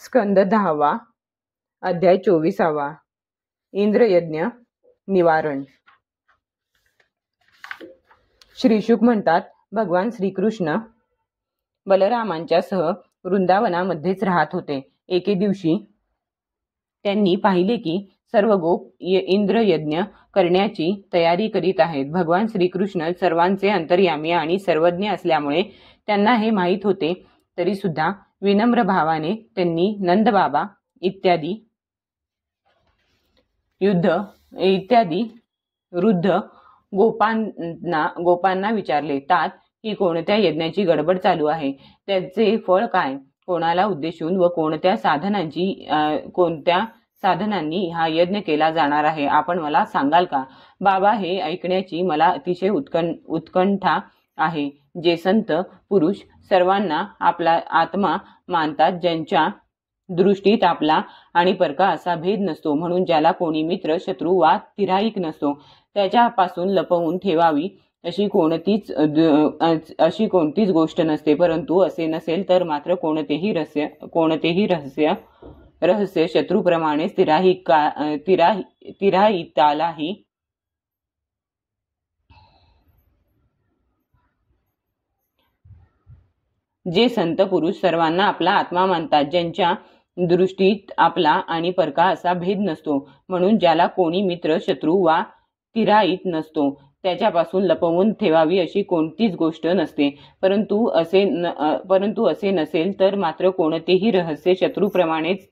स्कंद 10वा, अध्याय 24वा. इंद्रयज्ञ निवारण. श्रीशुक म्हणतात, भगवान श्रीकृष्ण बलरामांच्यासह वृंदावनामध्येच राहत होते. एके दिवशी त्यांनी पाहिले की सर्व गोप इंद्रयज्ञ करण्याची तयारी करीत आहेत. भगवान श्रीकृष्ण सर्वांचे अंतर्यामी आणि सर्वज्ञ असल्यामुळे त्यांना हे माहीत होते. तरी सुद्धा विनम्र भावाने त्यांनी नंदबाबा इत्यादी वृद्ध गोपांना विचारले, तात ही कोणत्या यज्ञाची गडबड चालू आहे, त्याचे फळ काय, कोणाला उद्देशून व कोणत्या साधनांनी हा यज्ञ केला जाणार आहे, आपण मला सांगाल का? बाबा, हे ऐकण्याची मला अतिशय उत्कंठा आहे. जे संत पुरुष सर्वांना आपला आत्मा मानतात, ज्यांच्या दृष्टीत आपला आणि परका असा भेद नसतो, म्हणून ज्याला कोणी मित्र, शत्रू वा तिराईक नसतो, त्याच्यापासून लपवून ठेवावी अशी कोणतीच गोष्ट नसते. परंतु असे नसेल तर मात्र कोणतेही रहस्य शत्रूप्रमाणेच तिराहितालाही जे संत पुरुष सर्वांना आपला आत्मा मानतात, ज्यांच्या दृष्टीत आपला आणि परका असा भेद नसतो, म्हणून ज्याला कोणी मित्र, शत्रू वा तिराईत नसतो, त्याच्यापासून लपवून ठेवावी अशी कोणतीच गोष्ट नसते. परंतु असे नसेल तर मात्र कोणतेही रहस्य शत्रूप्रमाणेच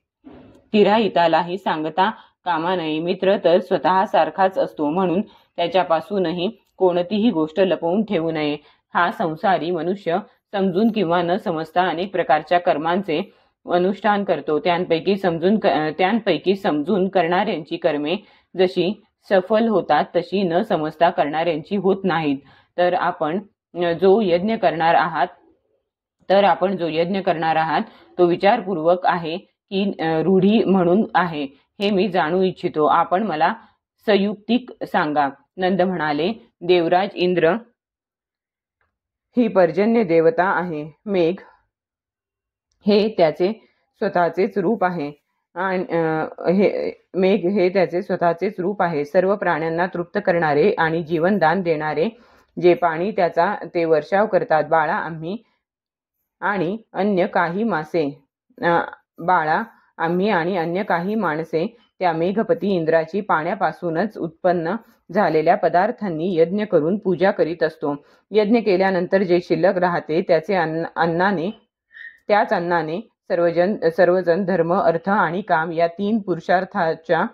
तिराहितालाही सांगता कामा नये. मित्र तर स्वतः सारखाच असतो, म्हणून त्याच्यापासूनही कोणतीही गोष्ट लपवून ठेवू नये. हा संसारी मनुष्य समजून किंवा न समजता अनेक प्रकारच्या कर्मांचे अनुष्ठान करतो. त्यांपैकी समजून करणाऱ्यांची कर्मे जशी सफल होतात तशी न समजता करणाऱ्यांची होत नाहीत. तर आपण जो यज्ञ करणार आहात तो विचारपूर्वक आहे की रूढी म्हणून आहे, हे मी जाणू इच्छितो. आपण मला संयुक्तिक सांगा. नंद म्हणाले, देवराज इंद्र ही पर्जन्य देवता आहे. मेघ हे त्याचे स्वतःचेच रूप आहे. सर्व प्राण्यांना तृप्त करणारे आणि जीवनदान देणारे, जे पाणी त्याचा ते वर्षाव करतात. बाळा, आम्ही आणि अन्य काही माणसे त्या मेघपती इंद्राची पाण्यापासूनच उत्पन्न झालेल्या पदार्थांनी यज्ञ करून पूजा करीत असतो. यज्ञ केल्यानंतर जे शिल्लक राहते त्याच अन्नाने सर्वजण धर्म, अर्थ आणि काम या 3 पुरुषार्थाच्या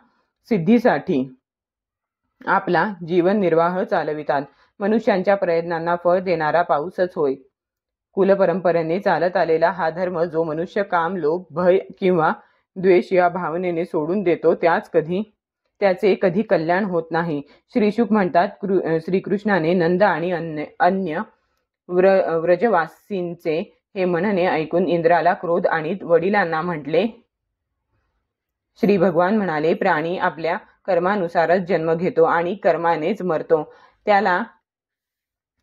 सिद्धीसाठी आपला जीवन निर्वाह चालवितात. मनुष्यांच्या प्रयत्नांना फळ देणारा पाऊसच होय. कुलपरंपरेने चालत आलेला हा धर्म जो मनुष्य काम, लोभ, भय किंवा द्वेष या भावनेने सोडून देतो, त्याचे कधी कल्याण होत नाही. श्रीशुक म्हणतात, श्रीकृष्णाने नंद आणि अन्य व्रजवासींचे हे म्हणणे ऐकून इंद्राला क्रोध आणि वडिलांना म्हटले. श्री भगवान म्हणाले, प्राणी आपल्या कर्मानुसारच जन्म घेतो आणि कर्मानेच मरतो. त्याला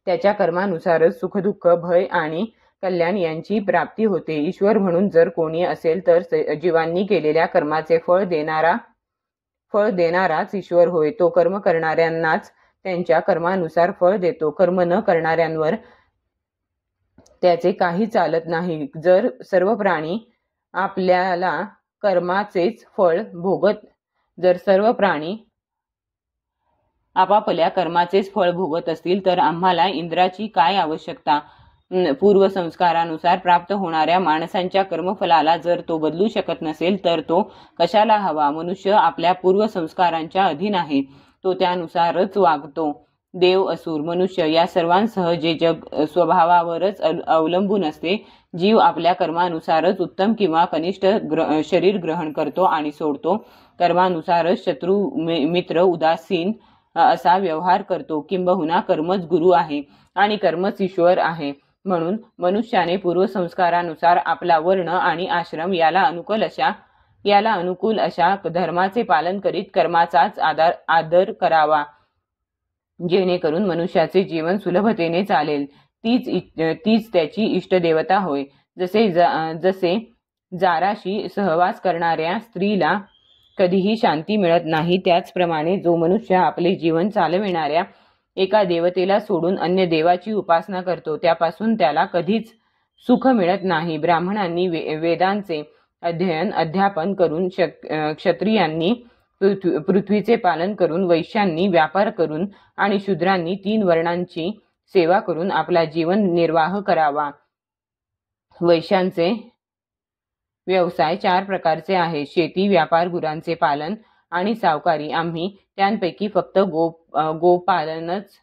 त्याच्या कर्मानुसारच सुखदुःख, भय आणि कल्याण यांची प्राप्ती होते. ईश्वर म्हणून जर कोणी असेल तर जीवांनी केलेल्या कर्माचे फळ देणाराच ईश्वर होय. तो कर्म करणाऱ्यांनाच त्यांच्या कर्मानुसार फळ देतो. कर्म न करणाऱ्यांवर त्याचे काही चालत नाही. जर सर्व प्राणी आपापल्या कर्माचेच फळ भोगत असतील तर आम्हाला इंद्राची काय आवश्यकता? पूर्वसंस्कारानुसार प्राप्त होणाऱ्या माणसांच्या कर्मफलाला जर तो बदलू शकत नसेल तर तो कशाला हवा? मनुष्य आपल्या पूर्वसंस्कारांच्या अधीन आहे, तो त्यानुसारच वागतो. देव, असुर, मनुष्य या सर्वांसह जे जग स्वभावावरच अवलंबून असते. जीव आपल्या कर्मानुसारच उत्तम किंवा कनिष्ठ शरीर ग्रहण करतो आणि सोडतो. कर्मानुसारच शत्रू, मित्र, उदासीन असा व्यवहार करतो. किंबहुना कर्मच गुरु आहे आणि कर्मच ईश्वर आहे. म्हणून मनुष्याने पूर्वसंस्कारानुसार आपला वर्ण आणि आश्रम याला अनुकूल अशा धर्माचे पालन करीत कर्माचाच आदर करावा, जेणेकरून मनुष्याचे जीवन सुलभतेने चालेल. तीच त्याची इष्टदेवता होय. जसे जाराशी सहवास करणाऱ्या स्त्रीला कधीही शांती मिळत नाही. त्याचप्रमाणे जो मनुष्य आपले जीवन चालविणाऱ्या एका देवतेला सोडून अन्य देवाची उपासना करतो त्यापासून त्याला कधीच सुख मिळत नाही. ब्राह्मणांनी वेदांचे अध्ययन अध्यापन करून, क्षत्रियांनी पृथ्वीचे पालन करून, वैश्यांनी व्यापार करून आणि शूद्रांनी 3 वर्णांची सेवा करून आपला जीवन निर्वाह करावा. वैश्यांचे व्यवसाय 4 प्रकारचे आहेत: शेती, व्यापार, गुरांचे पालन आणि सावकारी. आम्ही त्यांपैकी फक्त गोपालनच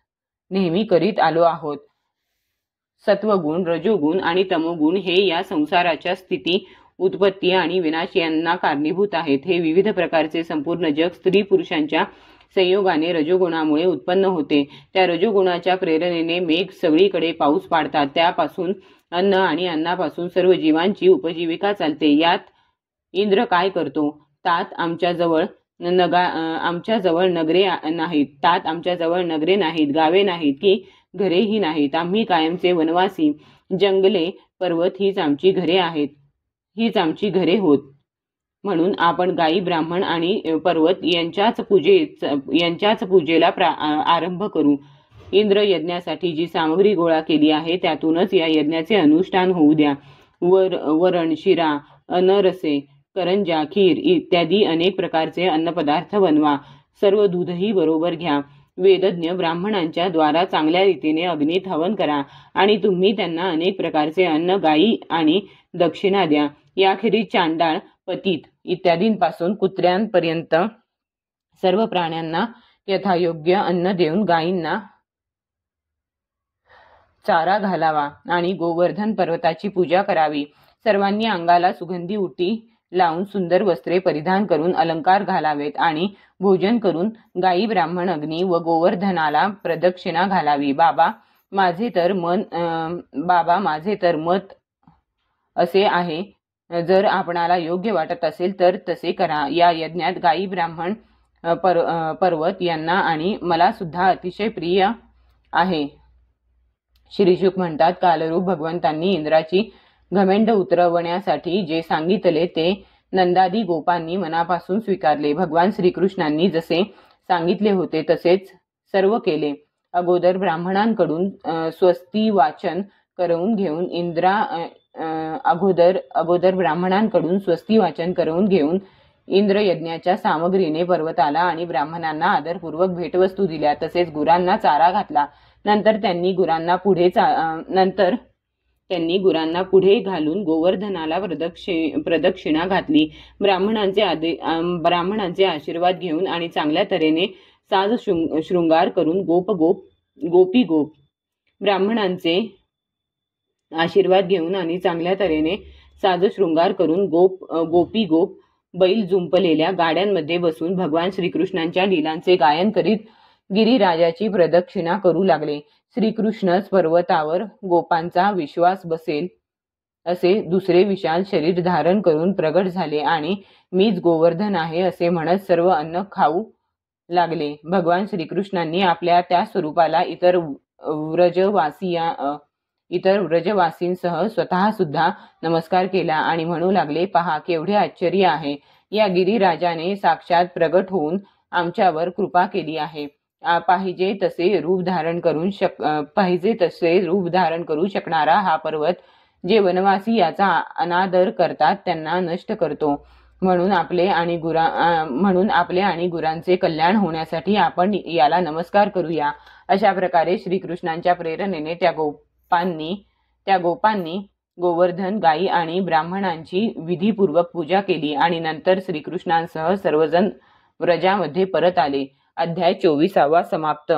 नेहमी करीत आलो आहोत. सत्वगुण, रजोगुण आणि तमोगुण हे या संसाराच्या स्थिती, उत्पत्ती आणि विनाश यांना कारणीभूत आहेत. हे विविध प्रकारचे संपूर्ण जग स्त्री पुरुषांच्या संयोगाने रजोगुणामुळे उत्पन्न होते. त्या रजोगुणाच्या प्रेरणेने मेघ सगळीकडे पाऊस पाडतात. त्यापासून अन्न आणि अन्नापासून सर्व जीवांची उपजीविका चालते. यात इंद्र काय करतो? तात आमच्याजवळ नगरे नाहीत, गावे नाहीत की घरेही नाहीत. आम्ही कायमचे वनवासी. जंगले, पर्वत हीच आमची घरे आहेत, हीच आमची घरे होत. म्हणून आपण गायी, ब्राह्मण आणि पर्वत यांच्याच पूजेला आरंभ करू. इंद्र यज्ञासाठी जी सामग्री गोळा केली आहे त्यातूनच या यज्ञाचे अनुष्ठान होऊ द्या. वरण, शिरा, अनरसे, करंजा, खीर इत्यादी अनेक प्रकारचे अन्नपदार्थ बनवा. सर्व दूधही बरोबर घ्या. वेदज्ञ ब्राह्मणांच्या द्वारा चांगल्या रीतीने अग्नीत हवन करा आणि तुम्ही त्यांना अनेक प्रकारचे अन्न, गायी आणि दक्षिणा द्या. याखेरीज चांडाळ, पतित इत्यादींपासून कुत्र्यांपर्यंत सर्व प्राण्यांना यथायोग्य अन्न देऊन गायींना चारा घालावा आणि गोवर्धन पर्वताची पूजा करावी. सर्वांनी अंगाला सुगंधी उटी लावून सुंदर वस्त्रे परिधान करून अलंकार घालावेत आणि भोजन करून गायी, ब्राह्मण, अग्नी व गोवर्धनाला प्रदक्षिणा घालावी. बाबा माझे तर मत असे आहे, जर आपणाला योग्य वाटत असेल तर तसे करा. या यज्ञात गायी, ब्राह्मण, पर्वत यांना आणि मला सुद्धा अतिशय प्रिय आहे. श्रीशुक म्हणतात, कालरूप भगवंतांनी इंद्राची घमेंड उतरवण्यासाठी जे सांगितले ते नंदादी गोपांनी मनापासून स्वीकारले. भगवान श्रीकृष्णांनी जसे सांगितले होते तसेच सर्व केले. अगोदर ब्राह्मणांकडून स्वस्ती वाचन करवून घेऊन इंद्र यज्ञाच्या सामग्रीने पर्वताला आणि ब्राह्मणांना आदरपूर्वक भेटवस्तू दिल्या. तसेच गुरांना चारा घातला. नंतर त्यांनी गुरांना पुढे घालून गोवर्धनाला प्रदक्षिणा घातली. ब्राह्मणांचे आशीर्वाद घेऊन आणि चांगल्या तऱ्हेने साज शृंगार करून ब्राह्मणांचे आशीर्वाद घेऊन आणि चांगल्या तऱ्हेने साज शृंगार करून गोप बैल जुंपलेल्या गाड्यांमध्ये बसून भगवान श्रीकृष्णांच्या लीलांचे गायन करीत गिरिराजाची प्रदक्षिणा करू लागले. श्रीकृष्णच पर्वतावर गोपांचा विश्वास बसेल असे दुसरे विशाल शरीर धारण करून प्रगट झाले आणि मीच गोवर्धन आहे असे म्हणत सर्व अन्न खाऊ लागले. भगवान श्रीकृष्णांनी आपल्या त्या स्वरूपाला इतर व्रजवासींसह स्वतः सुद्धा नमस्कार केला आणि म्हणू लागले, पहा केवढे आश्चर्य आहे. या गिरिराजाने साक्षात प्रगट होऊन आमच्यावर कृपा केली आहे. पाहिजे तसे रूप धारण करू शकणारा हा पर्वत जे वनवासी याचा अनादर करतात त्यांना नष्ट करतो. म्हणून आपले आणि गुरांचे कल्याण होण्यासाठी आपण याला नमस्कार करूया. अशा प्रकारे श्रीकृष्णांच्या प्रेरणेने त्या गोपांनी गोवर्धन, गायी आणि ब्राह्मणांची विधीपूर्वक पूजा केली आणि नंतर श्रीकृष्णांसह सर्वजण व्रजामध्ये परत आले. अध्याय 24 समाप्त.